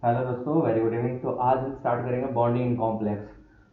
Hello दोस्तों, very good evening. तो आज हम स्टार्ट करेंगे बॉन्डिंग इन कॉम्प्लेक्स।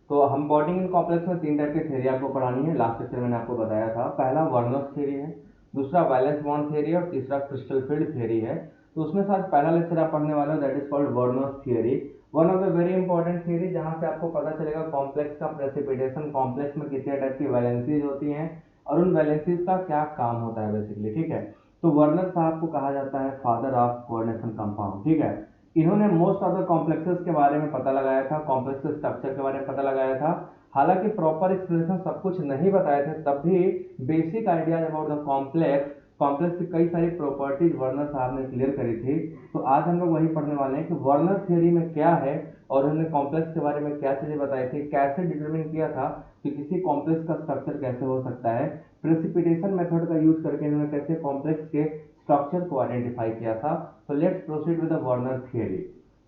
तो हम बॉन्डिंग इन कॉम्प्लेक्स में तीन टाइप की थ्योरी आपको पढ़ानी है। लास्ट लेक्चर मैंने आपको बताया था। पहला वर्नर्स थ्योरी है, दूसरा वैलेंस बॉन्ड थ्योरी है और तीसरा क्रिस्टल फील्ड थ्योरी है। तो उसमें से आज पहला लेक्चर आप पढ़ने वाले हो, that is called Werner's theory. One of the very important theory, जहाँ से आपको पता चलेगा कॉम्प्लेक्स का प्रेसिपिटेशन, कॉम्प्लेक्स में कितने टाइप की वैलेंसीज होती हैं और उन वैलेंसीज का क्या काम होता है बेसिकली। ठीक है। तो वर्नर साहब को कहा जाता है फादर ऑफ कोऑर्डिनेशन कंपाउंड। ठीक है। इन्होंने मोस्ट ऑफ द कॉम्प्लेक्सेस के बारे में पता लगाया था, कॉम्प्लेक्स के स्ट्रक्चर के बारे में पता लगाया था। हालांकि प्रॉपर एक्सप्लेनेशन सब कुछ नहीं बताए थे, तब भी basic ideas about the complex, complex की कई सारी प्रॉपर्टीज वर्नर साहब ने क्लियर करी थी। तो आज हम लोग वही पढ़ने वाले हैं कि वर्नर थ्योरी में क्या है और उन्होंने कॉम्प्लेक्स के बारे में क्या चीजें बताई थी, कैसे डिटरमिन किया था कि किसी कॉम्प्लेक्स का स्ट्रक्चर कैसे हो सकता है, प्रेसिपिटेशन मेथड का यूज करके इन्होंने कैसे कॉम्प्लेक्स के स्ट्रक्चर को आइडेंटिफाई किया था। तो let's proceed with the Werner theory.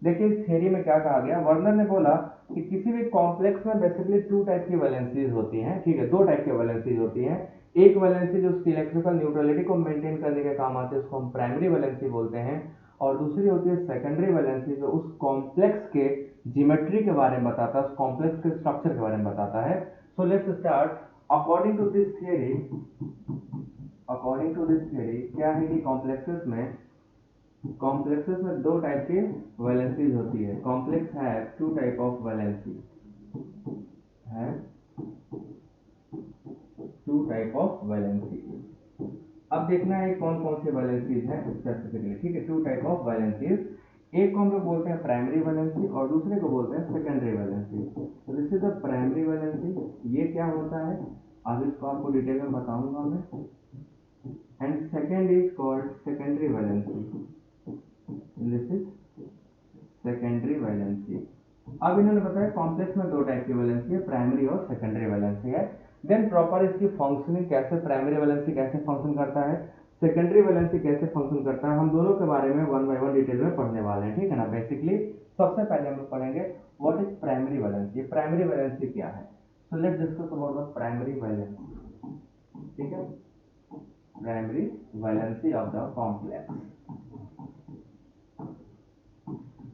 देखिए इस थियरी में क्या कहा गया, वर्नर ने बोला कि किसी भी कॉम्प्लेक्स में बेसिकली टू टाइप की वैलेंसीज होती हैं। ठीक है, दो टाइप की वैलेंसीज होती हैं। एक वैलेंसी जो उसकी इलेक्ट्रिकल न्यूट्रलिटी को मेंटेन करने के काम आती है, उसको हम प्राइमरी वैलेंसी बोलते हैं। और दूसरी होती है सेकेंडरी वैलेंसी, जो उस कॉम्प्लेक्स के ज्योमेट्री के बारे में बताता है, उस कॉम्प्लेक्स के स्ट्रक्चर के बारे में बताता है। So let's start. According to this theory, क्या है कि कॉम्प्लेक्सेस में दो टाइप की वैलेंसीज होती है। कॉम्प्लेक्स है टू टाइप ऑफ वैलेंसी, है टू टाइप ऑफ वैलेंसी। अब देखना है कौन कौन से वैलेंसीज हैं स्पेसिफिकली। ठीक है, टू टाइप ऑफ वैलेंसीज। एक को हम लोग बोलते हैं प्राइमरी वैलेंसी और दूसरे को बोलते हैं सेकेंडरी वैलेंसी। तो this is the primary valency. ये क्या होता है अब इसको आपको डिटेल में बताऊंगा मैं। And second is called secondary valency. This is secondary valency. अब इन्होंने बताया कॉम्प्लेक्स में दो टाइप की वैलेंसी है, प्राइमरी और सेकेंडरी वैलेंसी है। देन प्रॉपर इसकी फंक्शनिंग, कैसे प्राइमरी वैलेंसी कैसे फंक्शन करता है, सेकेंडरी वैलेंसी कैसे फंक्शन करता है, हम दोनों के बारे में वन बाय वन डिटेल में पढ़ने वाले हैं। ठीक है ना। बेसिकली सबसे पहले हम लोग पढ़ेंगे what is primary valency. Primary valency क्या है। So let's discuss about the primary valency. ठीक है, primary valency of the complex.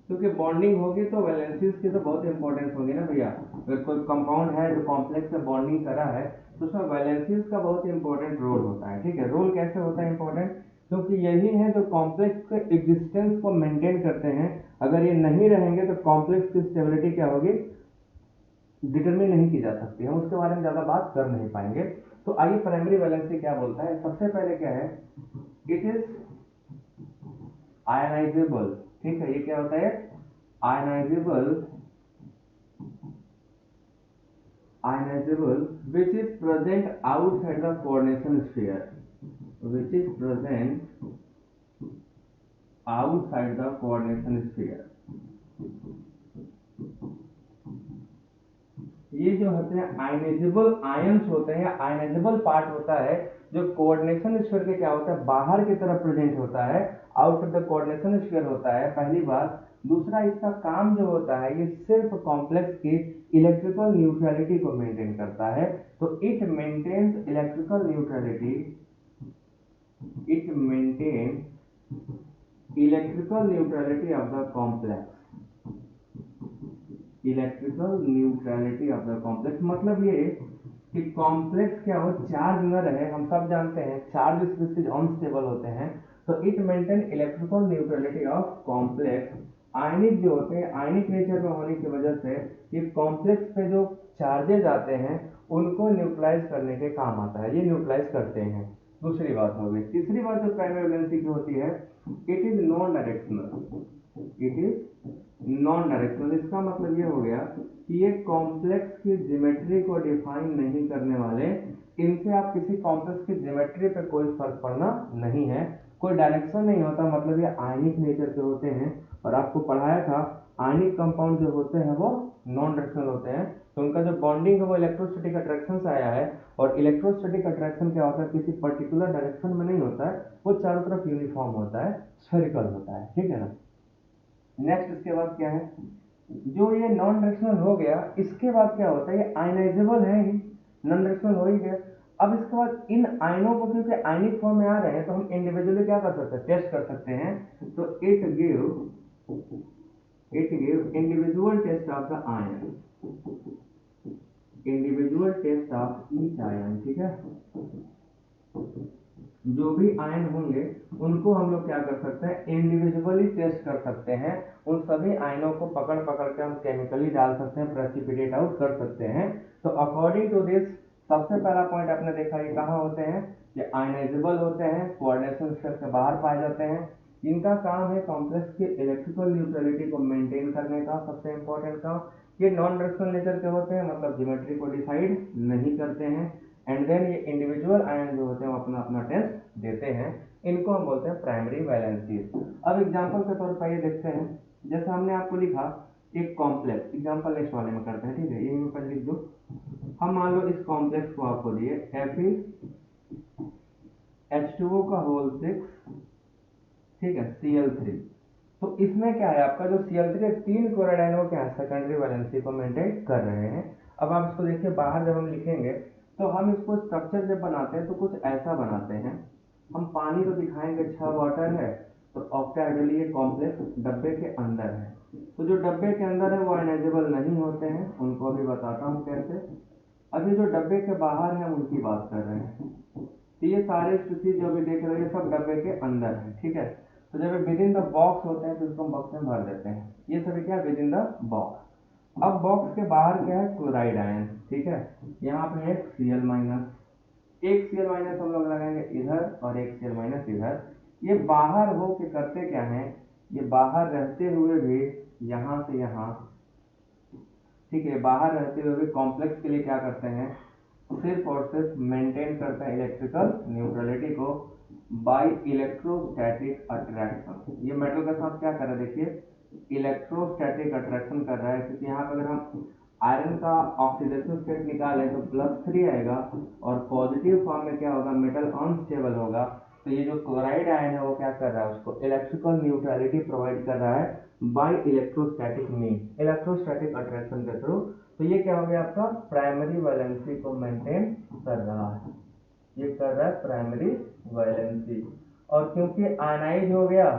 क्योंकि बॉन्डिंग होगी तो वैलेंसीज की तो बहुत इंपॉर्टेंस होगी ना भैया। अगर कोई कंपाउंड है जो कॉम्प्लेक्स से बॉन्डिंग करा है तो उसमें वैलेंसीज का बहुत इंपॉर्टेंट रोल होता है। ठीक है, रोल कैसे होता है इंपॉर्टेंट, क्योंकि यही है जो कॉम्प्लेक्स के एग्जिस्टेंस को मेंटेन करते हैं। अगर ये नहीं रहेंगे तो कॉम्प्लेक्स की स्टेबिलिटी क्या होगी, डिटरमिन नहीं की जा सकती। हम उसके बारे में ज्यादा बात कर नहीं पाएंगे। तो आइए प्राइमरी वैलेंसी क्या बोलता है। सबसे पहले क्या है, इट इज आयनाइजेबल। ठीक है, ये क्या होता है, ionizable, which is present outside the coordination sphere, which is present outside the coordination sphere। ये जो होते हैं आयनाइजेबल आयंस होते हैं, आयनाइजेबल पार्ट होता है जो कोऑर्डिनेशन स्फीयर के क्या होता है, बाहर की तरफ प्रेजेंट होता है, आउटसाइड द कोऑर्डिनेशन स्फीयर होता है, पहली बात। दूसरा, इसका काम जो होता है ये सिर्फ कॉम्प्लेक्स की इलेक्ट्रिकल न्यूट्रलिटी को मेंटेन करता है। तो it maintains electrical neutrality, it maintains electrical neutrality of the complex, electrical neutrality of the complex. मतलब ये कि कॉम्प्लेक्स क्या हो, चार्ज न रहे। हम सब जानते हैं चार्ज स्पीसीज अनस्टेबल होते हैं। तो it maintain electrical neutrality of complex. Ionic जो होते हैं, आयनिक नेचर में होने की वजह से ये कॉम्प्लेक्स पे जो चार्जेज आते हैं उनको न्यूट्रलाइज करने के काम आता है, ये न्यूट्रलाइज करते हैं। दूसरी बात हो गई। तीसरी बात जो प्राइमरी वैलेंसी की होती है, it is non directional. It is non directional. इसका मतलब ये हो गया कि ये कॉम्प्लेक्स की ज्योमेट्री को डिफाइन नहीं करने वाले। इनसे आप किसी कॉम्प्लेक्स की ज्योमेट्री पे कोई फर्क पड़ना नहीं है, कोई डायरेक्शन नहीं होता। मतलब ये आयनिक नेचर के होते हैं। और आपको पढ़ाया था आयनिक कंपाउंड जो होते हैं वो नॉन डायरेक्शनल होते हैं। तो उनका जो बॉन्डिंग है वो इलेक्ट्रोस्टैटिक अट्रैक्शन से आया है। और इलेक्ट्रोस्टैटिक अट्रैक्शन क्या होता है, किसी पर्टिकुलर डायरेक्शन में नहीं होता है, वो चारों तरफ यूनिफॉर्म होता है, स्फेरिकल होता है। ठीक है ना। नेक्स्ट इसके बाद क्या है, जो ये नॉन डायरेक्शनल हो गया, इसके बाद क्या होता है, ये आयनाइजेबल है ही, नॉन डायरेक्शनल हो ही गया। अब इसके बाद इन आयनों को क्योंकि आयनिक फॉर्म में आ रहे हैं तो हम इंडिविजुअली क्या कर सकते हैं, टेस्ट कर सकते हैं। तो it give it give individual test of the ion, individual test of each ion, ठीक है। जो भी आयन होंगे उनको हम लोग क्या कर सकते हैं, इंडिविजुअली टेस्ट कर सकते हैं। उन सभी आयनों को पकड़ पकड़ के हम केमिकली डाल सकते हैं, प्रेसिपिटेट आउट कर सकते हैं। तो अकॉर्डिंग टू दिस सबसे पहला पॉइंट आपने देखा ये कहाँ होते हैं, ये आयनाइजेबल होते हैं, कोऑर्डिनेशन स्टेट से बाहर पाए जाते हैं। इनका काम है कॉम्प्लेक्स के इलेक्ट्रिकल न्यूट्रलिटी को मेंटेन करने का, सबसे इंपॉर्टेंट काम। ये नॉन डायरेक्शनल नेचर के होते हैं, मतलब ज्योमेट्री को डिसाइड नहीं करते हैं। एंड देन ये इंडिविजुअल आयन जो होते हैं वो अपना अपना टेस्ट देते हैं। इनको हम बोलते हैं प्राइमरी वैलेंसीज। अब एग्जांपल के तौर पर ये देखते हैं, जैसे हमने आपको लिखा एक कॉम्प्लेक्स, एग्जांपल नेक्स्ट वाले में करते हैं, ठीक है। ये ऊपर लिख दो, हम मान लो इस कॉम्प्लेक्स को आपको दिए Fe H2O का होल 6, ठीक है, Cl3। तो इसमें क्या है, आपका जो Cl3 तीन क्लोराइड आयन वो क्या है, सेकेंडरी वैलेंसी को मेंटेन कर रहे हैं। अब आप इसको देखिए, बाहर जब हम लिखेंगे तो हम इसको स्ट्रक्चर जब बनाते हैं तो कुछ ऐसा बनाते हैं। हम पानी तो दिखाएंगे 6 वाटर है, तो ऑक्टाहेड्रली ये कॉम्प्लेक्स डब्बे के अंदर है। तो जो डब्बे के अंदर है वो आयनाइजेबल नहीं होते हैं, उनको अभी बताता हूँ कैसे। अभी जो डब्बे के बाहर है हम उनकी बात कर रहे हैं। तो ये सारे स्थिति जो भी देख रहे हैं सब डब्बे के अंदर है, ठीक है। तो जब विद इन द बॉक्स होते हैं तो इसको हम बॉक्स में भर देते हैं। ये सभी क्या विद इन द बॉक्स। अब बॉक्स के बाहर क्या है, क्लोराइड आयन, ठीक है। यहाँ पे एक Cl माइनस, एक Cl माइनस हम लोग लगाएंगे इधर और एक Cl माइनस इधर। ये बाहर हो के करते क्या है, ये बाहर रहते हुए भी यहाँ से यहाँ, ठीक है, बाहर रहते हुए भी कॉम्प्लेक्स के लिए क्या करते हैं, सिर्फ और सिर्फ मेंटेन करते हैं इलेक्ट्रिकल न्यूट्रलिटी को बाय इलेक्ट्रोस्टैटिक अट्रैक्शन। ये मेटल के साथ क्या कर रहा है, देखिए इलेक्ट्रोस्टैटिक अट्रैक्शन कर रहा है, क्योंकि यहाँ पर अगर हम आयरन का ऑक्सीडेशन स्टेट निकालें तो +3 आएगा और पॉजिटिव फॉर्म में क्या होगा, मेटल अनस्टेबल होगा। तो ये जो क्लोराइड आयन है वो क्या कर रहा है, उसको इलेक्ट्रिकल न्यूट्रलिटी प्रोवाइड कर रहा है by electrostatic mean, electrostatic attraction के थ्रू। तो ये क्या हो गया, आपका प्राइमरी वैलेंसी को मेंटेन कर रहा है, ये कर रहा है प्राइमरी वैलेंसी। और क्योंकि आयनाइज हो गया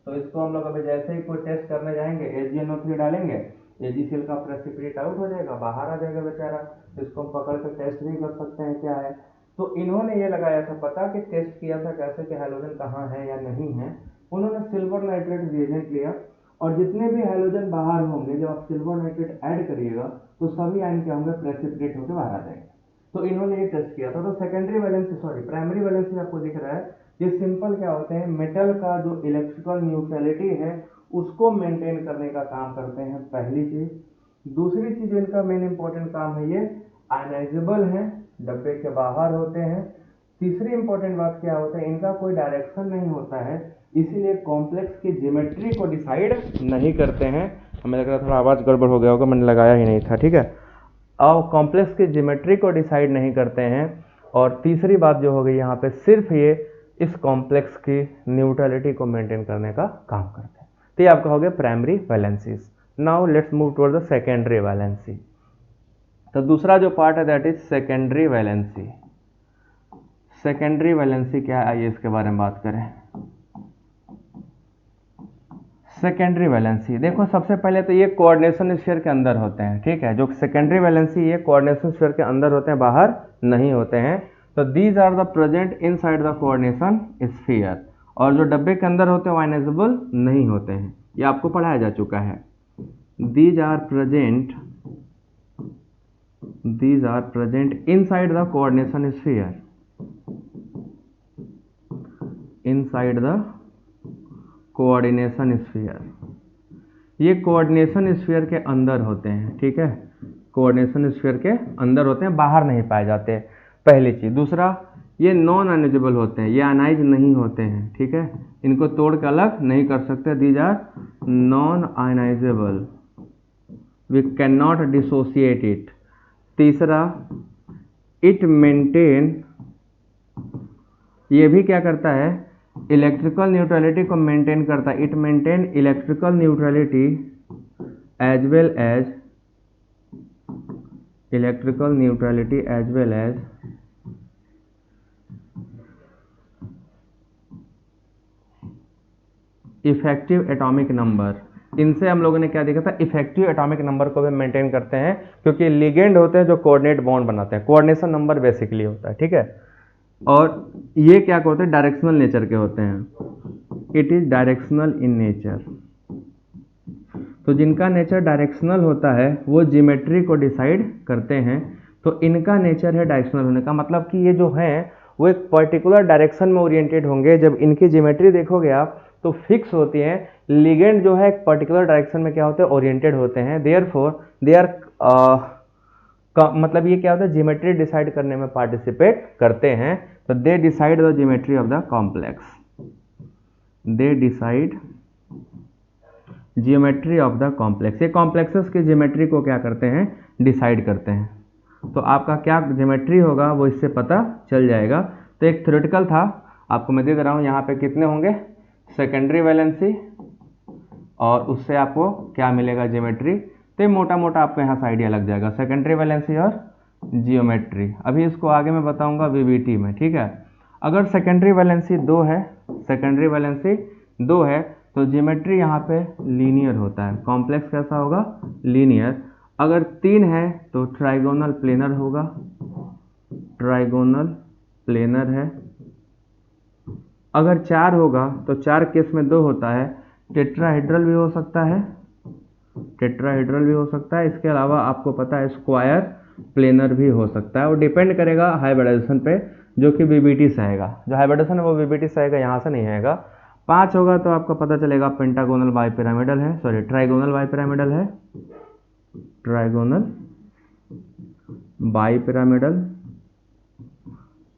तो इसको हम लोग अभी जैसे ही कोई टेस्ट करने जाएंगे AgNO3 डालेंगे, AgCl का प्रेसिपिटेट आउट हो जाएगा, बाहर आ जाएगा बेचारा। तो इसको हम पकड़ कर टेस्ट भी कर सकते हैं क्या है। तो इन्होंने ये लगाया था पता कि टेस्ट किया था कैसे कि हैलोजन कहाँ है या नहीं है। उन्होंने सिल्वर नाइट्रेट रिएजेंट लिया और जितने भी हैलोजन बाहर होंगे जब आप सिल्वर नाइट्रेट ऐड करिएगा तो सभी आयन क्या होंगे, प्रेसिपिटेट होकर बाहर आ जाएंगे। तो इन्होंने ये टेस्ट किया था। तो सेकेंडरी वैलेंसी प्राइमरी वैलेंसी आपको दिख रहा है, ये सिंपल क्या होते हैं, मेटल का जो इलेक्ट्रिकल न्यूट्रलिटी है उसको मेंटेन करने का काम करते हैं, पहली चीज। दूसरी चीज इनका मेन इंपॉर्टेंट काम है, ये आयनाइजेबल है, डब्बे के बाहर होते हैं। तीसरी इंपॉर्टेंट बात क्या होता है, इनका कोई डायरेक्शन नहीं होता है, इसीलिए कॉम्प्लेक्स की ज्योमेट्री को डिसाइड नहीं करते हैं। हमें लग रहा थोड़ा आवाज गड़बड़ हो गया होगा, मैंने लगाया ही नहीं था, ठीक है। अब कॉम्प्लेक्स की ज्योमेट्री को डिसाइड नहीं करते हैं। और तीसरी बात जो हो गई यहाँ पे, सिर्फ ये इस कॉम्प्लेक्स की न्यूट्रलिटी को मेंटेन करने का काम करते हैं। तो ये आपका हो गया primary valencies. Now let's move toward the secondary valency. तो दूसरा जो पार्ट है that is secondary valency. Secondary valency क्या है, आइए इसके बारे में बात करें। सेकेंडरी वैलेंसी देखो, सबसे पहले तो ये कोऑर्डिनेशन स्फीयर के अंदर होते हैं, ठीक है। जो सेकेंडरी वैलेंसी ये कोऑर्डिनेशन स्फीयर के अंदर होते हैं, बाहर नहीं होते हैं। तो these are the present inside the coordination sphere. और जो डब्बे के अंदर होते हैं आयनाइजेबल नहीं होते हैं, ये आपको पढ़ाया जा चुका है। These are present inside the coordination sphere, inside the coordination sphere. ये कोऑर्डिनेशन स्फीयर के अंदर होते हैं, ठीक है, कोऑर्डिनेशन स्फीयर के अंदर होते हैं, बाहर नहीं पाए जाते, पहली चीज। दूसरा, ये नॉन आयनाइजेबल होते हैं, ये आयनाइज नहीं होते हैं, ठीक है, इनको तोड़ के अलग नहीं कर सकते। These are non ionizable, we can not dissociate it. तीसरा, इट मेंटेन, ये भी क्या करता है, इलेक्ट्रिकल न्यूट्रलिटी को मेंटेन करता है। It maintain electrical neutrality as well as effective atomic number. इनसे हम लोगों ने क्या देखा था, इफेक्टिव एटॉमिक नंबर को भी मेंटेन करते हैं, क्योंकि लिगेंड होते हैं जो कोऑर्डिनेट बॉन्ड बनाते हैं, कोऑर्डिनेशन नंबर बेसिकली होता है, ठीक है। और ये क्या होते हैं, डायरेक्शनल नेचर के होते हैं, it is directional in nature. तो जिनका नेचर डायरेक्शनल होता है वो ज्योमेट्री को डिसाइड करते हैं। तो इनका नेचर है डायरेक्शनल होने का, मतलब कि ये जो हैं वो एक पर्टिकुलर डायरेक्शन में ओरिएंटेड होंगे। जब इनकी ज्योमेट्री देखोगे आप तो फिक्स होती हैं। लिगेंड जो है एक पर्टिकुलर डायरेक्शन में क्या होते हैं, ओरिएंटेड होते हैं। देयरफॉर दे आर मतलब ये क्या होता है, ज्योमेट्री डिसाइड करने में पार्टिसिपेट करते हैं। तो they decide the geometry of the complex, they decide geometry of the complex. ये कॉम्प्लेक्सेस की ज्योमेट्री को क्या करते हैं, डिसाइड करते हैं। तो आपका क्या ज्योमेट्री होगा वो इससे पता चल जाएगा। तो एक थ्योरेटिकल था, आपको मैं दे दे रहा हूँ। यहाँ पे कितने होंगे, सेकेंडरी वैलेंसी, और उससे आपको क्या मिलेगा, ज्योमेट्री। तो ये मोटा मोटा आपको यहाँ से आइडिया लग जाएगा, सेकेंडरी वैलेंसी और जियोमेट्री। अभी इसको आगे मैं बताऊँगा वीबीटी में, ठीक है। अगर सेकेंडरी वैलेंसी 2 है, सेकेंडरी वैलेंसी 2 है, तो ज्योमेट्री यहाँ पे लीनियर होता है। कॉम्प्लेक्स कैसा होगा, लीनियर। अगर 3 है तो ट्राइगोनल प्लेनर होगा, ट्राइगोनल प्लेनर है। अगर 4 होगा तो 4 केस में 2 होता है, टेट्राहेड्रल भी हो सकता है, टेट्राहेड्रल भी हो सकता है। इसके अलावा आपको पता है स्क्वायर प्लेनर भी हो सकता है। और डिपेंड करेगा हाइब्रिडाइजेशन पे, जो कि वीबीटी से आएगा। जो हाइब्रिडाइजेशन है वो वीबीटी से आएगा, यहाँ से नहीं आएगा। 5 होगा तो आपको पता चलेगा पेंटागोनल बाइपिरामिडल है, सॉरी ट्राइगोनल बाइपिरामिडल है, ट्राइगोनल बाइपिरामिडल।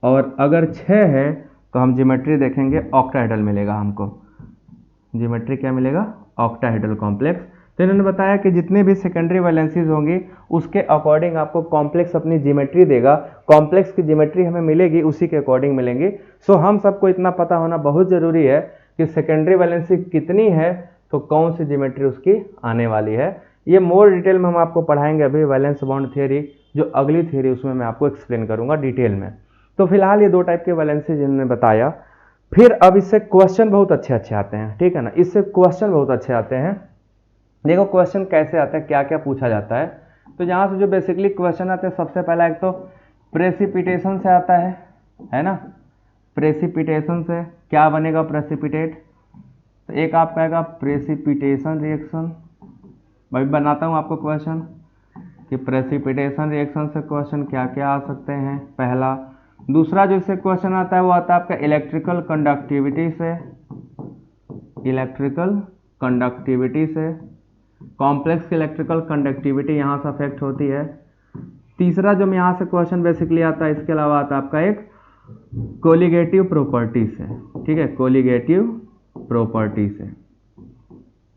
और अगर 6 है तो हम ज्योमेट्री देखेंगे, ऑक्टाहेड्रल मिलेगा हमको। ज्योमेट्री क्या मिलेगा, ऑक्टाहेड्रल कॉम्प्लेक्स। तो इन्होंने बताया कि जितने भी सेकेंडरी वैलेंसीज होंगी उसके अकॉर्डिंग आपको कॉम्प्लेक्स अपनी ज्योमेट्री देगा। कॉम्प्लेक्स की ज्योमेट्री हमें मिलेगी उसी के अकॉर्डिंग मिलेंगी। सो हम सबको इतना पता होना बहुत ज़रूरी है कि सेकेंडरी वैलेंसी कितनी है तो कौन सी ज्योमेट्री उसकी आने वाली है। ये मोर डिटेल में हम आपको पढ़ाएंगे अभी, वैलेंस बॉन्ड थियरी जो अगली थियरी उसमें मैं आपको एक्सप्लेन करूंगा डिटेल में। तो फिलहाल ये 2 टाइप के वैलेंसी जिन्होंने बताया। फिर अब इससे क्वेश्चन बहुत अच्छे अच्छे आते हैं, ठीक है ना। इससे क्वेश्चन बहुत अच्छे आते हैं। देखो क्वेश्चन कैसे आता है, क्या क्या पूछा जाता है। तो यहाँ से जो बेसिकली क्वेश्चन आते हैं, सबसे पहला एक तो प्रेसिपिटेशन से आता है ना। प्रेसिपिटेशन से क्या बनेगा, प्रेसिपिटेट। तो एक आपका आएगा प्रेसिपिटेशन रिएक्शन। मैं भी बनाता हूँ आपको क्वेश्चन कि प्रेसिपिटेशन रिएक्शन से क्वेश्चन क्या क्या आ सकते हैं, पहला। दूसरा जो इससे क्वेश्चन आता है वो आता है आपका इलेक्ट्रिकल कंडक्टिविटी से, इलेक्ट्रिकल कंडक्टिविटी से। कॉम्प्लेक्स की इलेक्ट्रिकल कंडक्टिविटी यहाँ से अफेक्ट होती है। तीसरा जो यहाँ से क्वेश्चन बेसिकली आता है, इसके अलावा आता है आपका एक कोलिगेटिव प्रॉपर्टी से, ठीक है, कोलिगेटिव प्रॉपर्टी से।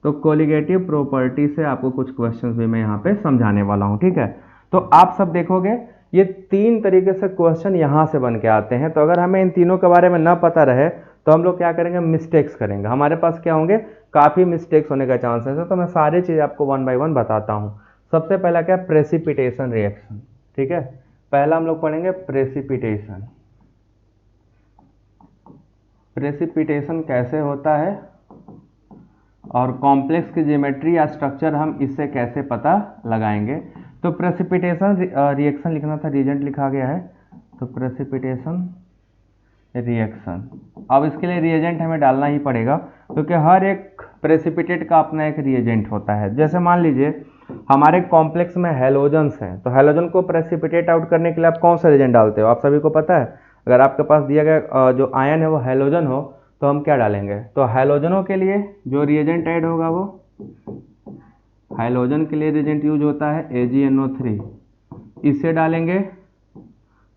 तो कोलिगेटिव प्रॉपर्टी से आपको कुछ क्वेश्चंस भी मैं यहाँ पे समझाने वाला हूँ, ठीक है। तो आप सब देखोगे ये 3 तरीके से क्वेश्चन यहाँ से बन के आते हैं। तो अगर हमें इन तीनों के बारे में ना पता रहे तो हम लोग क्या करेंगे, मिस्टेक्स करेंगे। हमारे पास क्या होंगे, काफ़ी मिस्टेक्स होने का चांसेस है। तो मैं सारी चीज़ आपको 1 बाय 1 बताता हूँ। सबसे पहला क्या, प्रेसिपिटेशन रिएक्शन, ठीक है। पहला हम लोग पढ़ेंगे प्रेसिपिटेशन। प्रेसिपिटेशन कैसे होता है और कॉम्प्लेक्स की ज्योमेट्री या स्ट्रक्चर हम इससे कैसे पता लगाएंगे। तो प्रेसिपिटेशन रिएक्शन लिखना था, रिएजेंट लिखा गया है। तो प्रेसिपिटेशन रिएक्शन, अब इसके लिए रिएजेंट हमें डालना ही पड़ेगा क्योंकि हर एक प्रेसिपिटेट का अपना एक रिएजेंट होता है। जैसे मान लीजिए हमारे कॉम्प्लेक्स में हैलोजन्स हैं, तो हैलोजन को प्रेसिपिटेट आउट करने के लिए आप कौन सा रिएजेंट डालते हो, आप सभी को पता है। अगर आपके पास दिया गया जो आयन है वो हैलोजन हो तो हम क्या डालेंगे, तो हैलोजनों के लिए जो रिएजेंट ऐड होगा वो, हैलोजन के लिए रिएजेंट यूज होता है AgNO3, इससे डालेंगे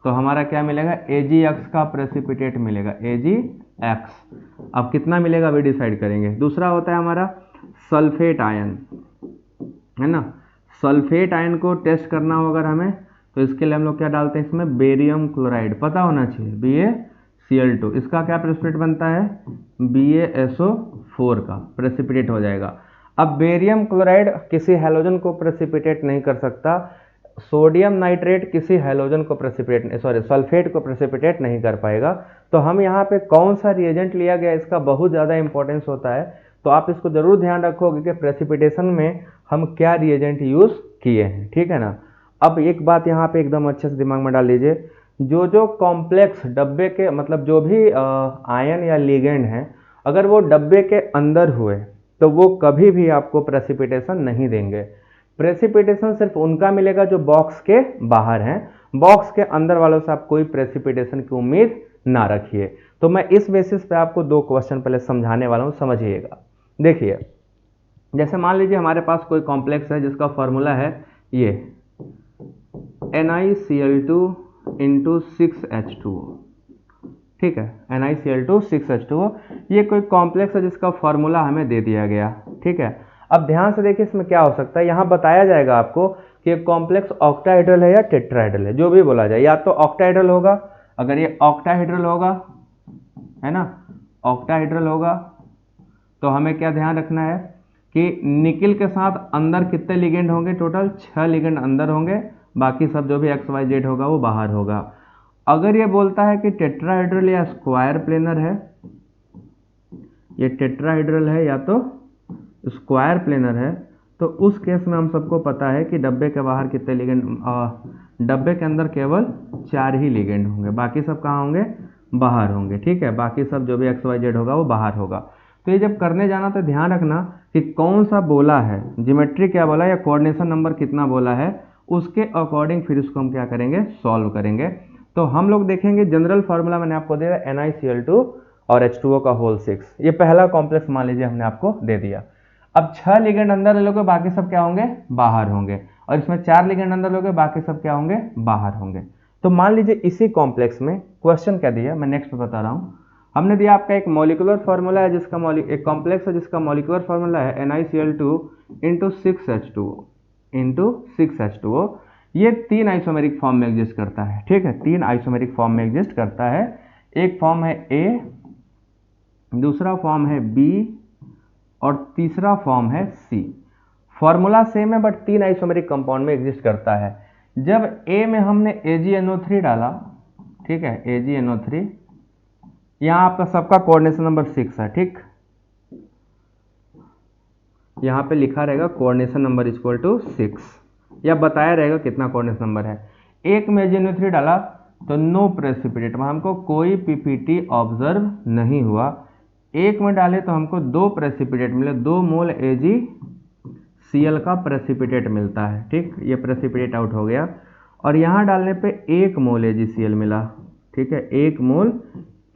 तो हमारा क्या मिलेगा, AgX का प्रेसिपिटेट मिलेगा, AgX। अब कितना मिलेगा अभी डिसाइड करेंगे। दूसरा होता है हमारा सल्फेट आयन, है ना। सल्फेट आयन को टेस्ट करना हो अगर हमें, तो इसके लिए हम लोग क्या डालते हैं, इसमें बेरियम क्लोराइड, पता होना चाहिए, BaCl2। इसका क्या प्रेसिपिटेट बनता है, BaSO4 का प्रेसिपिटेट हो जाएगा। अब बेरियम क्लोराइड किसी हैलोजन को प्रेसिपिटेट नहीं कर सकता, सोडियम नाइट्रेट किसी हैलोजन को प्रेसिपिटेट, सॉरी सल्फेट को प्रेसिपिटेट नहीं कर पाएगा। तो हम यहाँ पे कौन सा रिएजेंट लिया गया इसका बहुत ज़्यादा इंपॉर्टेंस होता है। तो आप इसको जरूर ध्यान रखोगे कि प्रेसिपिटेशन में हम क्या रिएजेंट यूज़ किए हैं, ठीक है ना। अब एक बात यहाँ पे एकदम अच्छे से दिमाग में डाल लीजिए, जो जो कॉम्प्लेक्स डब्बे के मतलब जो भी आयन या लिगेंड हैं, अगर वो डब्बे के अंदर हुए तो वो कभी भी आपको प्रेसिपिटेशन नहीं देंगे। प्रेसिपिटेशन सिर्फ उनका मिलेगा जो बॉक्स के बाहर हैं, बॉक्स के अंदर वालों से आप कोई प्रेसिपिटेशन की उम्मीद ना रखिए। तो मैं इस बेसिस पे आपको दो क्वेश्चन पहले समझाने वाला हूँ, समझिएगा। देखिए, जैसे मान लीजिए हमारे पास कोई कॉम्प्लेक्स है जिसका फॉर्मूला है ये NiCl2 इंटू 6H2O, ठीक है, NiCl2 6H2O। ये कोई कॉम्प्लेक्स है जिसका फॉर्मूला हमें दे दिया गया, ठीक है। अब ध्यान से देखिए इसमें क्या हो सकता है, यहाँ बताया जाएगा आपको कि ये कॉम्प्लेक्स ऑक्टाहेड्रल है या टेट्राहेड्रल है, जो भी बोला जाए, या तो ऑक्टाहेड्रल होगा। अगर ये ऑक्टाहेड्रल होगा, है ना, ऑक्टाहेड्रल होगा, तो हमें क्या ध्यान रखना है कि निकिल के साथ अंदर कितने लिगेंड होंगे, टोटल 6 लिगेंड अंदर होंगे, बाकी सब जो भी XYZ होगा वो बाहर होगा। अगर ये बोलता है कि टेट्राहेड्रल या स्क्वायर प्लेनर है, ये टेट्राहेड्रल है या तो स्क्वायर प्लेनर है, तो उस केस में हम सबको पता है कि डब्बे के बाहर कितने लिगेंड, डब्बे के अंदर केवल 4 ही लिगेंड होंगे, बाकी सब कहाँ होंगे, बाहर होंगे, ठीक है। बाकी सब जो भी XYZ होगा वो बाहर होगा। तो ये जब करने जाना तो ध्यान रखना कि कौन सा बोला है, ज्योमेट्री क्या बोला या कोऑर्डिनेशन नंबर कितना बोला है, उसके अकॉर्डिंग फिर इसको हम क्या करेंगे, सॉल्व करेंगे। तो हम लोग देखेंगे जनरल फार्मूला मैंने आपको दे दिया NiCl2 और H2O का होल 6, ये पहला कॉम्प्लेक्स मान लीजिए हमने आपको दे दिया। अब 6 लिगेंड अंदर ले लोगे, बाकी सब क्या होंगे, बाहर होंगे, और इसमें 4 लिगेंड अंदर लोगे, बाकी सब क्या होंगे, बाहर होंगे। तो मान लीजिए इसी कॉम्प्लेक्स में क्वेश्चन क्या दिया, मैं नेक्स्ट बता रहा हूँ। हमने दिया आपका एक मॉलिकुलर फार्मूला है जिसका एक कॉम्प्लेक्स है जिसका मॉलिकुलर फार्मूला है NiCl2 इंटू 6H2O। ये 3 आइसोमेरिक फॉर्म में एग्जिस्ट करता है, ठीक है, 3 आइसोमेरिक फॉर्म में एग्जिस्ट करता है। एक फॉर्म है A, दूसरा फॉर्म है B और तीसरा फॉर्म है C। फॉर्मूला सेम है बट 3 आइसोमेरिक कंपाउंड में एग्जिस्ट करता है। जब A में हमने AgNO3 डाला, ठीक है, AgNO3, यहाँ आपका सबका कोऑर्डिनेशन नंबर 6 है, ठीक, यहाँ पे लिखा रहेगा कोऑर्डिनेशन नंबर इक्वल टू 6, या बताया रहेगा कितना कोऑर्डिनेशन नंबर है। एक में AgNO3 डाला तो नो प्रेसिपिटेट, हमको कोई पीपीटी ऑब्जर्व नहीं हुआ। एक में डाले तो हमको 2 प्रेसिपिटेट मिले, 2 मोल AgCl का प्रेसिपिटेट मिलता है, ठीक, ये प्रेसिपिटेट आउट हो गया। और यहाँ डालने पे 1 मोल AgCl मिला, ठीक है, 1 मोल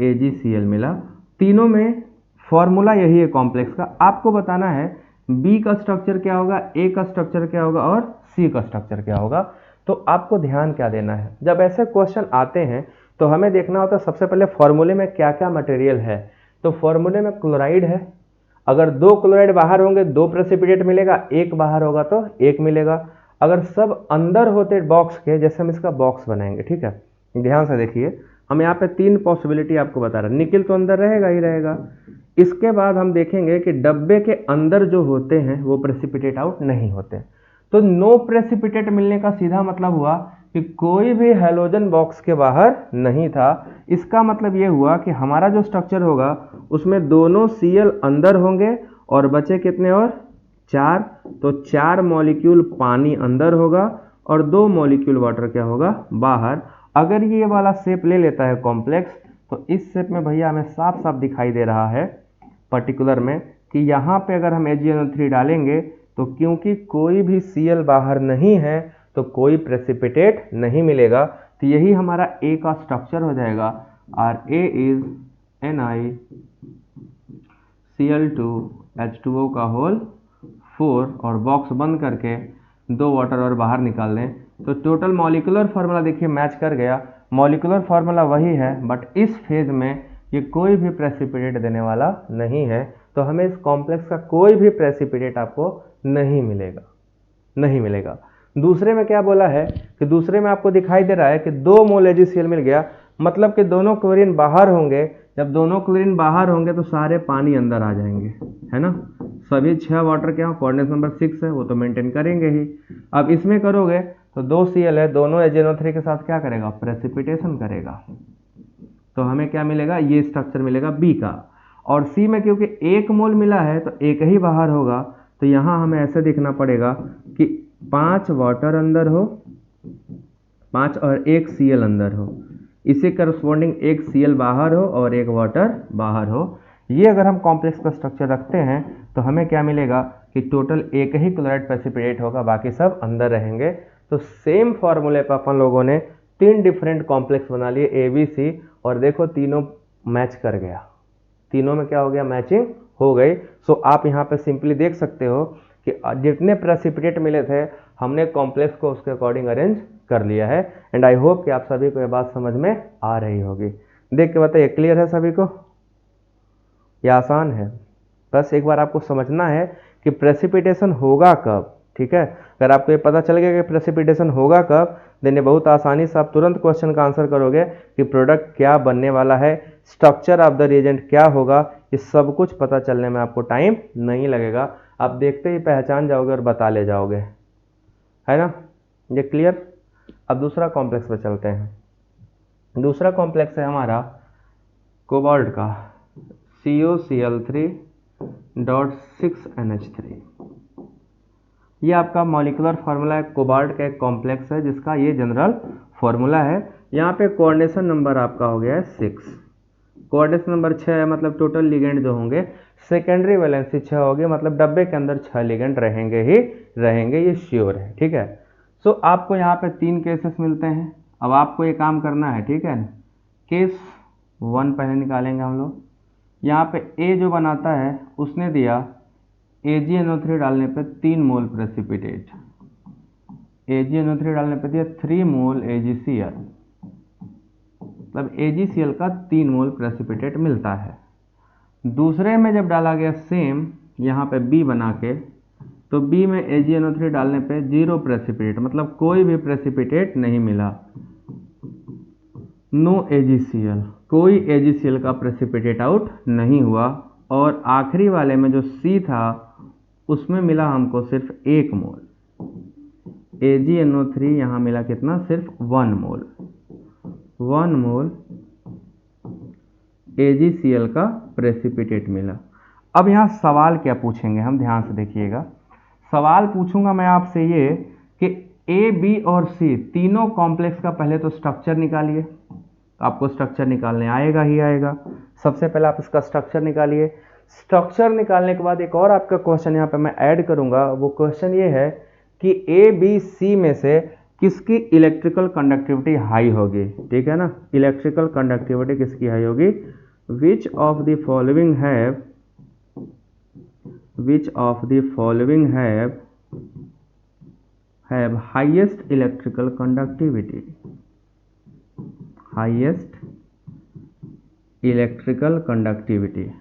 AgCl मिला। तीनों में फॉर्मूला यही है कॉम्प्लेक्स का। आपको बताना है B का स्ट्रक्चर क्या होगा, A का स्ट्रक्चर क्या होगा और C का स्ट्रक्चर क्या होगा। तो आपको ध्यान क्या देना है, जब ऐसे क्वेश्चन आते हैं तो हमें देखना होता है सबसे पहले फॉर्मूले में क्या क्या मटेरियल है। तो फॉर्मूले में क्लोराइड है, अगर 2 क्लोराइड बाहर होंगे 2 प्रेसिपिटेट मिलेगा, 1 बाहर होगा तो 1 मिलेगा। अगर सब अंदर होते बॉक्स के, जैसे हम इसका बॉक्स बनाएंगे, ठीक है, ध्यान से देखिए, हम यहाँ पे 3 पॉसिबिलिटी आपको बता रहे हैं। निकिल तो अंदर रहेगा ही रहेगा। इसके बाद हम देखेंगे कि डब्बे के अंदर जो होते हैं वो प्रेसिपिटेट आउट नहीं होते। तो नो प्रेसिपिटेट मिलने का सीधा मतलब हुआ कि कोई भी हैलोजन बॉक्स के बाहर नहीं था। इसका मतलब ये हुआ कि हमारा जो स्ट्रक्चर होगा उसमें दोनों Cl अंदर होंगे और बचे कितने, और 4। तो 4 मॉलिक्यूल पानी अंदर होगा और 2 मॉलिक्यूल वाटर क्या होगा, बाहर। अगर ये वाला शेप ले लेता है कॉम्प्लेक्स, तो इस शेप में भैया हमें साफ साफ दिखाई दे रहा है पर्टिकुलर में कि यहाँ पे अगर हम AgNO3 डालेंगे तो क्योंकि कोई भी Cl बाहर नहीं है तो कोई प्रेसिपिटेट नहीं मिलेगा। तो यही हमारा A का स्ट्रक्चर हो जाएगा, और A इज NiCl2H2O का होल 4, और बॉक्स बंद करके 2 वाटर और बाहर निकाल दें तो टोटल मॉलिकुलर फार्मूला देखिए मैच कर गया। मॉलिकुलर फार्मूला वही है बट इस फेज में ये कोई भी प्रेसिपिटेट देने वाला नहीं है। तो हमें इस कॉम्प्लेक्स का कोई भी प्रेसिपिटेट आपको नहीं मिलेगा, नहीं मिलेगा। दूसरे में क्या बोला है कि दूसरे में आपको दिखाई दे रहा है कि 2 मोल AgCl मिल गया, मतलब कि दोनों क्लोरीन बाहर होंगे। जब दोनों क्लोरीन बाहर होंगे तो सारे पानी अंदर आ जाएंगे, है ना। सभी 6 वाटर क्या, कोऑर्डिनेशन नंबर 6 है, वो तो मेंटेन करेंगे ही। अब इसमें करोगे तो 2 Cl है, दोनों AgNO3 के साथ क्या करेगा, प्रेसिपिटेशन करेगा। तो हमें क्या मिलेगा, ये स्ट्रक्चर मिलेगा B का। और सी में क्योंकि 1 मोल मिला है तो एक ही बाहर होगा, तो यहाँ हमें ऐसे दिखना पड़ेगा कि 5 वाटर अंदर हो, 5 और 1 Cl अंदर हो, इसी करस्पॉन्डिंग 1 Cl बाहर हो और 1 वाटर बाहर हो। ये अगर हम कॉम्प्लेक्स का स्ट्रक्चर रखते हैं तो हमें क्या मिलेगा कि टोटल एक ही क्लोराइड प्रेसिपिटेट होगा, बाकी सब अंदर रहेंगे। तो सेम फॉर्मूले पर अपन लोगों ने 3 डिफरेंट कॉम्प्लेक्स बना लिए ए बी सी, और देखो तीनों मैच कर गया, तीनों में क्या हो गया, मैचिंग हो गई। सो आप यहाँ पे सिंपली देख सकते हो कि जितने प्रेसिपिटेट मिले थे हमने कॉम्प्लेक्स को उसके अकॉर्डिंग अरेंज कर लिया है। एंड आई होप कि आप सभी को ये बात समझ में आ रही होगी। देख के बताइए, क्लियर है सभी को? ये आसान है, बस एक बार आपको समझना है कि प्रेसिपिटेशन होगा कब। ठीक है, अगर आपको ये पता चल गया कि प्रेसिपिटेशन होगा कब, देन ये बहुत आसानी से आप तुरंत क्वेश्चन का आंसर करोगे कि प्रोडक्ट क्या बनने वाला है, स्ट्रक्चर ऑफ द रिएजेंट क्या होगा। ये सब कुछ पता चलने में आपको टाइम नहीं लगेगा, आप देखते ही पहचान जाओगे और बता ले जाओगे, है ना? ये क्लियर? अब दूसरा कॉम्प्लेक्स पे चलते हैं। दूसरा कॉम्प्लेक्स है हमारा कोबाल्ट का, CuCl3.6NH3। ये आपका मॉलिक्यूलर फार्मूला है, कोबाल्ट का एक कॉम्प्लेक्स है जिसका ये जनरल फार्मूला है। यहाँ पे कोऑर्डिनेशन नंबर आपका हो गया है 6, कोऑर्डिनेशन नंबर 6 है, मतलब टोटल लिगेंड जो होंगे सेकेंडरी वैलेंसी 6 होगी, मतलब डब्बे के अंदर 6 लिगेंड रहेंगे ही रहेंगे, ये श्योर है। ठीक है, सो आपको यहाँ पे 3 केसेस मिलते हैं। अब आपको ये काम करना है, ठीक है। केस 1 पहले निकालेंगे हम लोग। यहाँ पे ए जो बनाता है उसने दिया AgNO3 डालने पे 3 मोल प्रेसिपिटेट, AgNO3 डालने पे दिया 3 मोल AgCl, मतलब AgCl का 3 मोल प्रेसिपिटेट मिलता है। दूसरे में जब डाला गया सेम यहाँ पे B बना के, तो B में AgNO3 डालने पे 0 प्रेसिपिटेट, मतलब कोई भी प्रेसिपिटेट नहीं मिला, नो AgCl, कोई AgCl का प्रेसिपिटेट आउट नहीं हुआ। और आखिरी वाले में जो C था उसमें मिला हमको सिर्फ 1 मोल, AgNO3 यहाँ मिला कितना, सिर्फ 1 मोल, 1 मोल AgCl का प्रेसिपिटेट मिला। अब यहाँ सवाल क्या पूछेंगे हम, ध्यान से देखिएगा। सवाल पूछूंगा मैं आपसे ये कि ए बी और सी तीनों कॉम्प्लेक्स का पहले तो स्ट्रक्चर निकालिए। आपको स्ट्रक्चर निकालने आएगा ही आएगा। सबसे पहले आप इसका स्ट्रक्चर निकालिए। स्ट्रक्चर निकालने के बाद एक और आपका क्वेश्चन यहाँ पे मैं ऐड करूंगा। वो क्वेश्चन ये है कि ए बी सी में से किसकी इलेक्ट्रिकल कंडक्टिविटी हाई होगी। ठीक है ना, इलेक्ट्रिकल कंडक्टिविटी किसकी हाई होगी। विच of the following have highest electrical conductivity, highest electrical conductivity.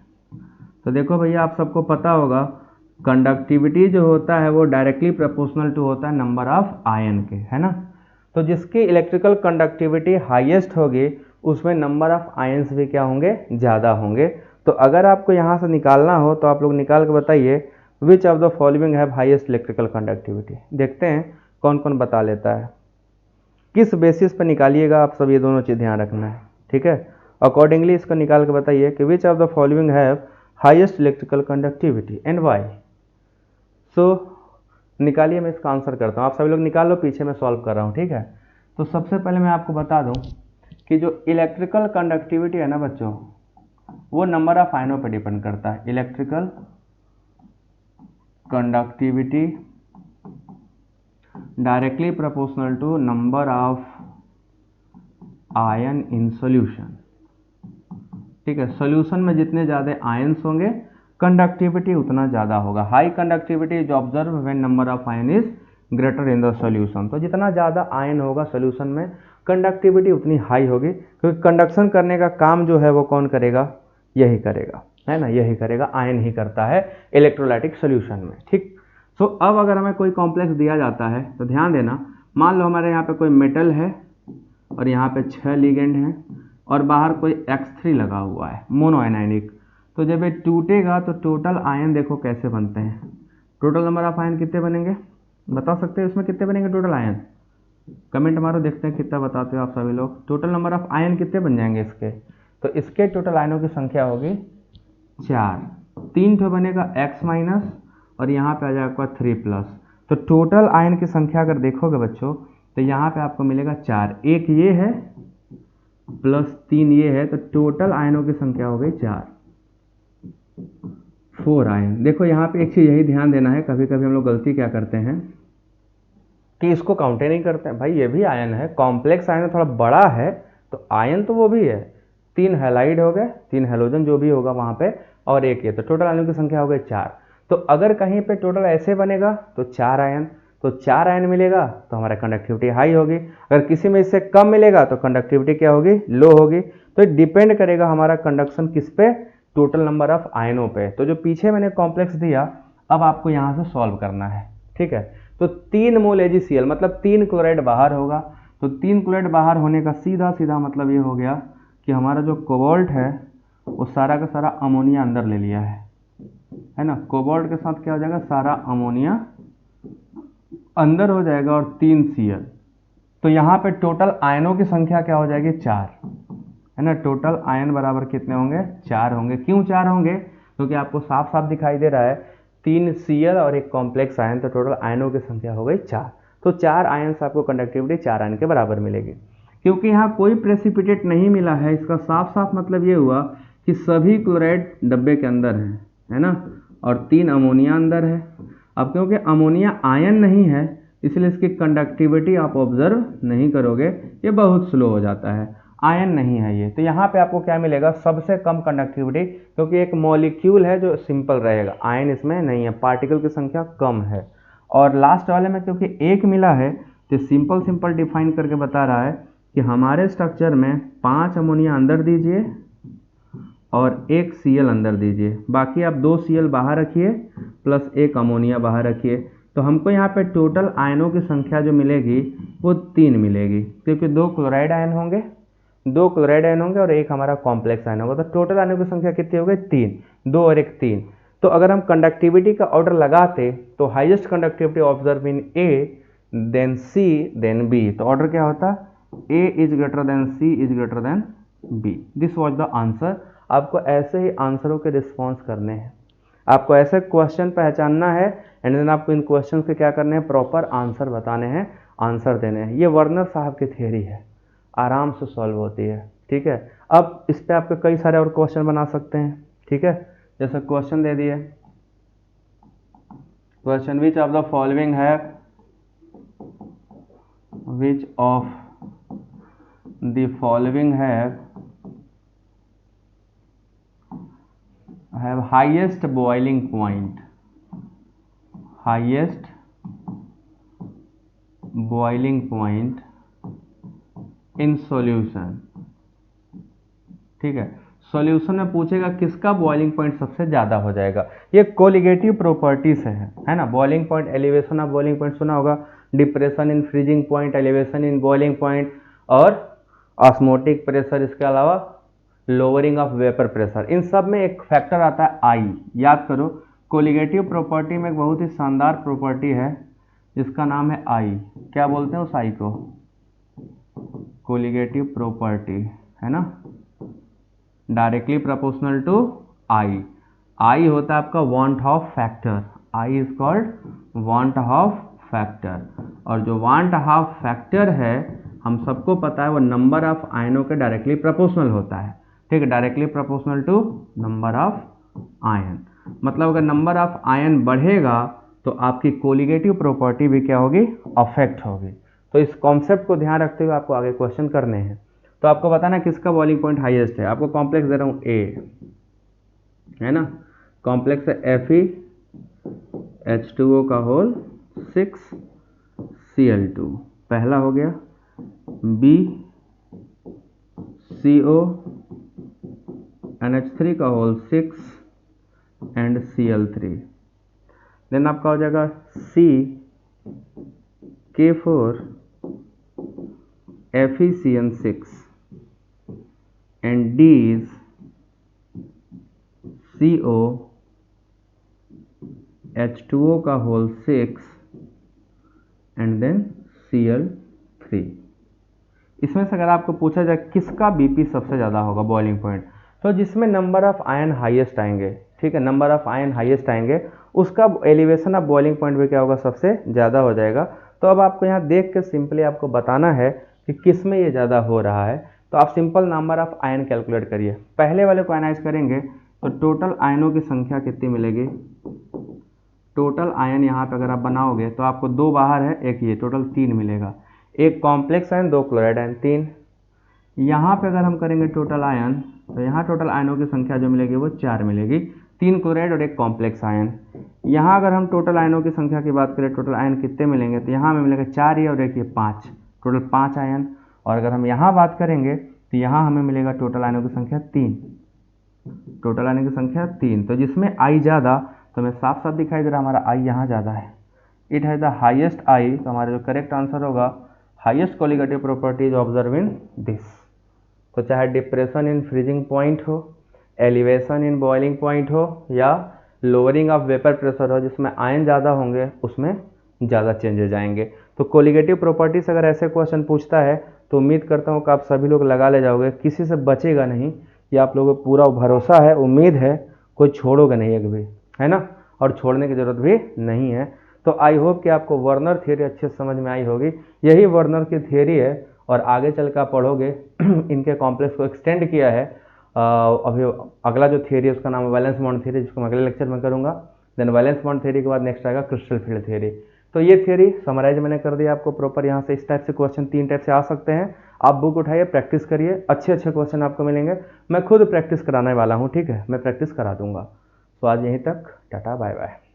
तो देखो भैया, आप सबको पता होगा कंडक्टिविटी जो होता है वो डायरेक्टली प्रोपोर्शनल टू होता है नंबर ऑफ आयन के, है ना। तो जिसकी इलेक्ट्रिकल कंडक्टिविटी हाईएस्ट होगी उसमें नंबर ऑफ आयंस भी क्या होंगे, ज़्यादा होंगे। तो अगर आपको यहाँ से निकालना हो तो आप लोग निकाल के बताइए विच of the following have highest electrical conductivity. देखते हैं कौन कौन बता लेता है, किस बेसिस पर निकालिएगा। आप सब ये दोनों चीज़ ध्यान रखना है, ठीक है। अकॉर्डिंगली इसको निकाल के बताइए कि which of the following have highest electrical conductivity and why. So निकालिए, मैं इसका आंसर करता हूँ, आप सभी लोग निकाल लो, पीछे मैं सॉल्व कर रहा हूँ, ठीक है। तो सबसे पहले मैं आपको बता दूँ कि जो इलेक्ट्रिकल कंडक्टिविटी है ना बच्चों, वो नंबर ऑफ आयनों पर डिपेंड करता है। Electrical conductivity directly proportional to number of ion in solution. ठीक है, सॉल्यूशन में जितने ज़्यादा आयन्स होंगे कंडक्टिविटी उतना ज़्यादा होगा। High conductivity is observe when number of ion is greater in the solution. तो जितना ज़्यादा आयन होगा सॉल्यूशन में कंडक्टिविटी उतनी हाई होगी, क्योंकि कंडक्शन करने का काम जो है वो कौन करेगा, यही करेगा, है ना, यही करेगा, आयन ही करता है इलेक्ट्रोलाइटिक सॉल्यूशन में। ठीक, सो अब अगर हमें कोई कॉम्प्लेक्स दिया जाता है तो ध्यान देना, मान लो हमारे यहाँ पे कोई मेटल है और यहाँ पे 6 लिगेंड हैं और बाहर कोई X3 लगा हुआ है मोनो आयनाइनिक। तो जब ये टूटेगा तो टोटल आयन देखो कैसे बनते हैं। टोटल नंबर ऑफ आयन कितने बनेंगे, बता सकते हैं इसमें कितने बनेंगे टोटल आयन? कमेंट मारो, देखते हैं कितना बताते हो आप सभी लोग। टोटल नंबर ऑफ आयन कितने बन जाएंगे इसके? तो इसके टोटल आयनों की संख्या होगी 4, 3 ठो बनेगा x माइनस और यहाँ पे आ जाएगा आपका 3 प्लस। तो टोटल आयन की संख्या अगर देखोगे बच्चों तो यहाँ पे आपको मिलेगा 4, एक ये है प्लस 3 ये है, तो टोटल आयनों की संख्या हो गई 4 आयन। देखो यहाँ पे एक चीज़ यही ध्यान देना है, कभी कभी हम लोग गलती क्या करते हैं कि इसको काउंट ही नहीं करते हैं। भाई ये भी आयन है, कॉम्प्लेक्स आयन थोड़ा बड़ा है तो आयन तो वो भी है, 3 हैलाइड हो गए, 3 हैलोजन जो भी होगा वहाँ पे, और एक ये, तो टोटल आयनों की संख्या हो गई 4। तो अगर कहीं पे टोटल ऐसे बनेगा तो 4 आयन, तो 4 आयन मिलेगा तो हमारा कंडक्टिविटी हाई होगी, अगर किसी में इससे कम मिलेगा तो कंडक्टिविटी क्या होगी, लो होगी। तो डिपेंड करेगा हमारा कंडक्शन किस पे, टोटल नंबर ऑफ आयनों पे। तो जो पीछे मैंने कॉम्प्लेक्स दिया अब आपको यहाँ से सॉल्व करना है, ठीक है। तो 3 मोल AgCl मतलब 3 क्लोराइड बाहर होगा, तो 3 क्लोराइड बाहर होने का सीधा सीधा मतलब ये हो गया कि हमारा जो कोबाल्ट है वो सारा का सारा अमोनिया अंदर ले लिया है ना। कोबाल्ट के साथ क्या हो जाएगा, सारा अमोनिया अंदर हो जाएगा और 3 Cl। तो यहाँ पे टोटल आयनों की संख्या क्या हो जाएगी, 4, है ना। टोटल आयन बराबर कितने होंगे, 4 होंगे। क्यों 4 होंगे, क्योंकि आपको साफ साफ दिखाई दे रहा है 3 Cl और एक कॉम्प्लेक्स आयन, तो टोटल आयनों की संख्या हो गई 4। तो 4 आयन से आपको कंडक्टिविटी 4 आयन के बराबर मिलेगी। क्योंकि यहाँ कोई प्रेसिपिटेट नहीं मिला है, इसका साफ साफ मतलब ये हुआ कि सभी क्लोराइड डब्बे के अंदर है ना, और 3 अमोनिया अंदर है। अब क्योंकि अमोनिया आयन नहीं है इसलिए इसकी कंडक्टिविटी आप ऑब्जर्व नहीं करोगे, ये बहुत स्लो हो जाता है, आयन नहीं है ये। तो यहाँ पे आपको क्या मिलेगा, सबसे कम कंडक्टिविटी, क्योंकि एक मॉलिक्यूल है जो सिंपल रहेगा, आयन इसमें नहीं है, पार्टिकल की संख्या कम है। और लास्ट वाले में क्योंकि एक मिला है तो सिंपल सिंपल डिफाइन करके बता रहा है कि हमारे स्ट्रक्चर में 5 अमोनिया अंदर दीजिए और 1 Cl अंदर दीजिए, बाकी आप 2 Cl बाहर रखिए प्लस 1 अमोनिया बाहर रखिए। तो हमको यहाँ पे टोटल आयनों की संख्या जो मिलेगी वो 3 मिलेगी, क्योंकि 2 क्लोराइड आयन होंगे, 2 क्लोराइड आयन होंगे और एक हमारा कॉम्प्लेक्स आयन होगा। तो टोटल आयनों की संख्या कितनी हो गई, 3, 2 और 1 3। तो अगर हम कंडक्टिविटी का ऑर्डर लगाते तो highest conductivity observe in A then C then B. तो ऑर्डर क्या होता, A is greater than C is greater than B. This was the answer. आपको ऐसे ही आंसरों के रिस्पॉन्स करने हैं, आपको ऐसे क्वेश्चन पहचानना है एंड देन आपको इन क्वेश्चन के क्या करने हैं, प्रॉपर आंसर बताने हैं, आंसर देने हैं। ये वर्नर साहब की थियरी है, आराम से सॉल्व होती है, ठीक है। अब इस पे आपके कई सारे और क्वेश्चन बना सकते हैं, ठीक है। जैसे क्वेश्चन दे दिए, question which of the following है, which of the following have highest boiling point, highest boiling point in solution, ठीक है। सॉल्यूशन में पूछेगा किसका बॉइलिंग पॉइंट सबसे ज़्यादा हो जाएगा। ये कोलिगेटिव प्रॉपर्टीज है ना। Boiling point, elevation of boiling point सुना होगा, depression in freezing point, elevation in boiling point, और ऑस्मोटिक प्रेशर, इसके अलावा लोअरिंग ऑफ वेपर प्रेशर। इन सब में एक फैक्टर आता है आई, याद करो। कोलिगेटिव प्रॉपर्टी में एक बहुत ही शानदार प्रॉपर्टी है जिसका नाम है आई। क्या बोलते हैं उस आई को, कोलिगेटिव प्रॉपर्टी, है ना, डायरेक्टली प्रोपोर्शनल टू आई। आई होता है आपका want of factor, I is called want of factor. और जो वांट ऑफ फैक्टर है हम सबको पता है वो नंबर ऑफ आयनों के डायरेक्टली प्रोपोर्शनल होता है, ठीक है, directly proportional to number of ion. मतलब अगर नंबर ऑफ आयन बढ़ेगा तो आपकी कोलिगेटिव प्रॉपर्टी भी क्या होगी, अफेक्ट होगी। तो इस कॉन्सेप्ट को ध्यान रखते हुए आपको आगे क्वेश्चन करने हैं। तो आपको बताना किसका बॉइलिंग पॉइंट हाईएस्ट है। आपको कॉम्प्लेक्स दे रहा हूँ ए, है ना, कॉम्प्लेक्स है FeH2O का होल 6Cl2, पहला हो गया। BCO NH3 का होल 6 एंड Cl3। देन आपका हो जाएगा CK4 FeCN6 and D is COH2O का होल 6 एंड देन Cl3। इसमें से अगर आपको पूछा जाए किसका BP सबसे ज़्यादा होगा बॉइलिंग पॉइंट, तो जिसमें नंबर ऑफ आयन हाईएस्ट आएंगे, ठीक है, नंबर ऑफ आयन हाईएस्ट आएंगे, उसका एलिवेशन ऑफ बॉइलिंग पॉइंट भी क्या होगा, सबसे ज़्यादा हो जाएगा। तो अब आपको यहाँ देख के सिंपली आपको बताना है कि किस में ये ज़्यादा हो रहा है। तो आप simple number of ion calculate करिए। पहले वाले को एनालाइज करेंगे तो टोटल आयनों की संख्या कितनी मिलेगी, टोटल आयन यहाँ पे अगर आप बनाओगे तो आपको 2 बाहर है, एक ये, टोटल 3 मिलेगा। एक कॉम्प्लेक्स आयन, 2 क्लोराइड आयन, 3। यहाँ पे अगर हम करेंगे टोटल आयन, तो यहाँ टोटल आयनों की संख्या जो मिलेगी वो 4 मिलेगी, 3 क्लोराइड और एक कॉम्प्लेक्स आयन। यहाँ अगर हम टोटल आयनों की संख्या की बात करें, टोटल आयन कितने मिलेंगे, तो यहाँ हमें मिलेगा 4 ये और एक ये 5, टोटल 5 आयन। और अगर हम यहाँ बात करेंगे तो यहाँ हमें मिलेगा टोटल आयनों की संख्या 3, टोटल आयनों की संख्या 3। तो जिसमें आई ज़्यादा, तो हमें साफ साफ दिखाई दे रहा है हमारा आई यहाँ ज़्यादा है, इट हैज़ द हाइएस्ट आई। तो हमारा जो करेक्ट आंसर होगा, highest colligative properties observe in this. तो चाहे डिप्रेशन इन फ्रीजिंग पॉइंट हो, एलिवेशन इन बॉइलिंग पॉइंट हो, या लोअरिंग ऑफ वेपर प्रेशर हो, जिसमें आयन ज़्यादा होंगे उसमें ज़्यादा चेंजेज आएंगे। तो कोलिगेटिव प्रॉपर्टीज अगर ऐसे क्वेश्चन पूछता है तो उम्मीद करता हूँ कि आप सभी लोग लगा ले जाओगे, किसी से बचेगा नहीं। ये आप लोगों को पूरा भरोसा है, उम्मीद है, कोई छोड़ोगे नहीं एक भी, है ना, और छोड़ने की ज़रूरत भी नहीं है। तो आई होप कि आपको वर्नर थ्योरी अच्छे से समझ में आई होगी। यही वर्नर की थ्योरी है और आगे चल कर आप पढ़ोगे इनके कॉम्प्लेक्स को एक्सटेंड किया है। अभी अगला जो थ्योरी है उसका नाम है वैलेंस बॉन्ड थ्योरी, जिसको मैं अगले लेक्चर में करूँगा। देन वैलेंस बॉन्ड थ्योरी के बाद नेक्स्ट आएगा क्रिस्टल फील्ड थ्योरी। तो ये थ्योरी समराइज मैंने कर दिया आपको प्रॉपर। यहाँ से इस टाइप से क्वेश्चन 3 टाइप से आ सकते हैं। आप बुक उठाइए, प्रैक्टिस करिए, अच्छे अच्छे क्वेश्चन आपको मिलेंगे। मैं खुद प्रैक्टिस कराने वाला हूँ, ठीक है, मैं प्रैक्टिस करा दूंगा। तो आज यहीं तक, टाटा बाय बाय।